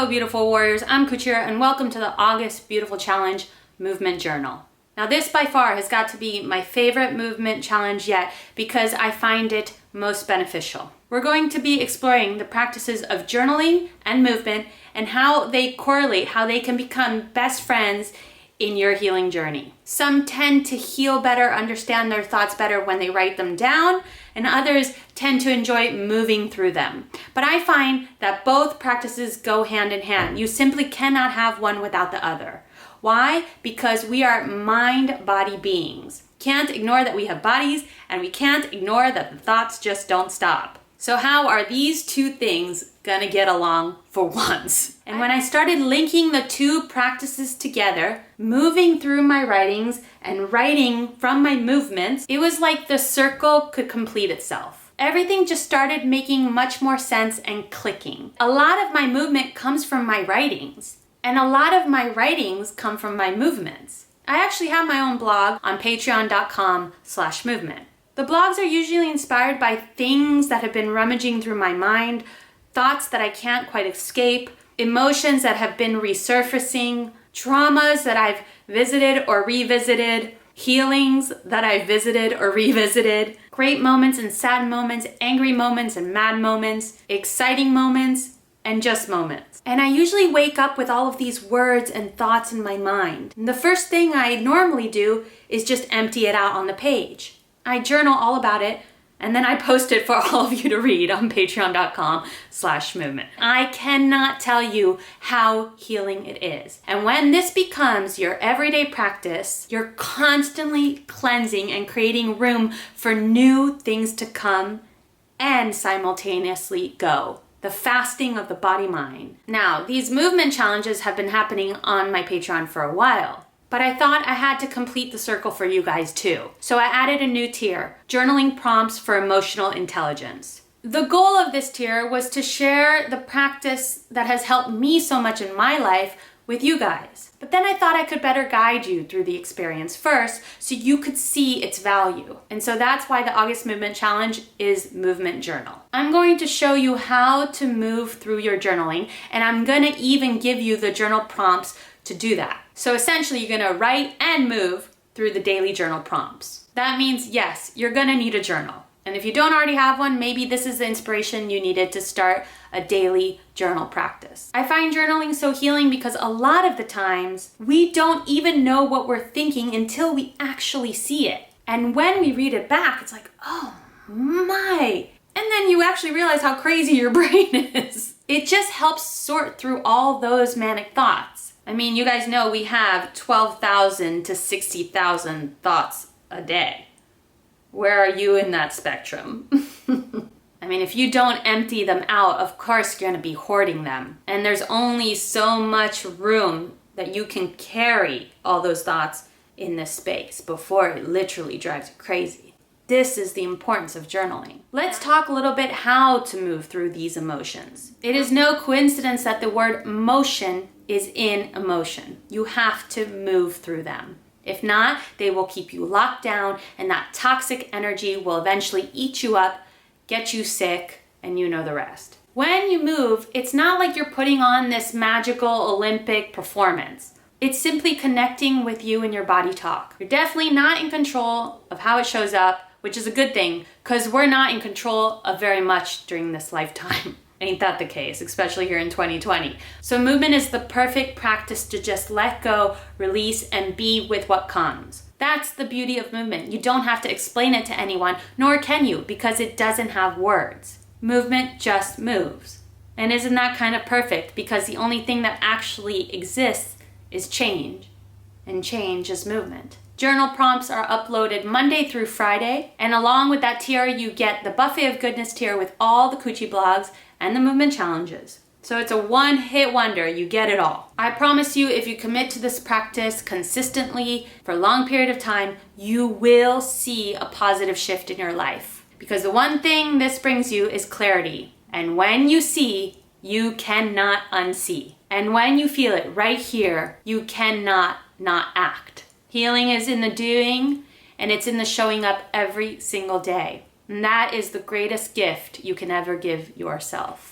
Hello, beautiful warriors. I'm Kuchira, and welcome to the August Beautiful Challenge Movement Journal. Now, this by far has got to be my favorite movement challenge yet because I find it most beneficial. We're going to be exploring the practices of journaling and movement and how they correlate, how they can become best friends in your healing journey. Some tend to heal better, understand their thoughts better when they write them down, and others tend to enjoy moving through them. But I find that both practices go hand in hand. You simply cannot have one without the other. Why? Because we are mind-body beings. Can't ignore that we have bodies, and we can't ignore that the thoughts just don't stop. So how are these two things gonna get along for once? And when I started linking the two practices together, moving through my writings and writing from my movements, it was like the circle could complete itself. Everything just started making much more sense and clicking. A lot of my movement comes from my writings, and a lot of my writings come from my movements. I actually have my own blog on patreon.com/movement. The blogs are usually inspired by things that have been rummaging through my mind, thoughts that I can't quite escape, emotions that have been resurfacing, traumas that I've visited or revisited, healings that I've visited or revisited, great moments and sad moments, angry moments and mad moments, exciting moments, and just moments. And I usually wake up with all of these words and thoughts in my mind. And the first thing I normally do is just empty it out on the page. I journal all about it, and then I post it for all of you to read on patreon.com/movement. I cannot tell you how healing it is. And when this becomes your everyday practice, you're constantly cleansing and creating room for new things to come and simultaneously go. The fasting of the body-mind. Now, these movement challenges have been happening on my Patreon for a while, but I thought I had to complete the circle for you guys too. So I added a new tier, Journaling Prompts for Emotional Intelligence. The goal of this tier was to share the practice that has helped me so much in my life with you guys. But then I thought I could better guide you through the experience first so you could see its value. And so that's why the August Movement Challenge is Movement Journal. I'm going to show you how to move through your journaling, and I'm gonna even give you the journal prompts to do that. So essentially, you're gonna write and move through the daily journal prompts. That means, yes, you're gonna need a journal. And if you don't already have one, maybe this is the inspiration you needed to start a daily journal practice. I find journaling so healing because a lot of the times, we don't even know what we're thinking until we actually see it. And when we read it back, it's like, oh my. And then you actually realize how crazy your brain is. It just helps sort through all those manic thoughts. I mean, you guys know we have 12,000 to 60,000 thoughts a day. Where are you in that spectrum? I mean, if you don't empty them out, of course you're gonna be hoarding them. And there's only so much room that you can carry all those thoughts in this space before it literally drives you crazy. This is the importance of journaling. Let's talk a little bit how to move through these emotions. It is no coincidence that the word motion is in emotion. You have to move through them. If not, they will keep you locked down, and that toxic energy will eventually eat you up, get you sick, and you know the rest. When you move, it's not like you're putting on this magical Olympic performance. It's simply connecting with you and your body talk. You're definitely not in control of how it shows up, which is a good thing, because we're not in control of very much during this lifetime. Ain't that the case, especially here in 2020. So movement is the perfect practice to just let go, release, and be with what comes. That's the beauty of movement. You don't have to explain it to anyone, nor can you, because it doesn't have words. Movement just moves. And isn't that kind of perfect? Because the only thing that actually exists is change, and change is movement. Journal prompts are uploaded Monday through Friday, and along with that tier, you get the Buffet of Goodness tier with all the Coochie blogs and the movement challenges. So it's a one-hit wonder, you get it all. I promise you, if you commit to this practice consistently for a long period of time, you will see a positive shift in your life. Because the one thing this brings you is clarity. And when you see, you cannot unsee. And when you feel it right here, you cannot not act. Healing is in the doing, and it's in the showing up every single day. And that is the greatest gift you can ever give yourself.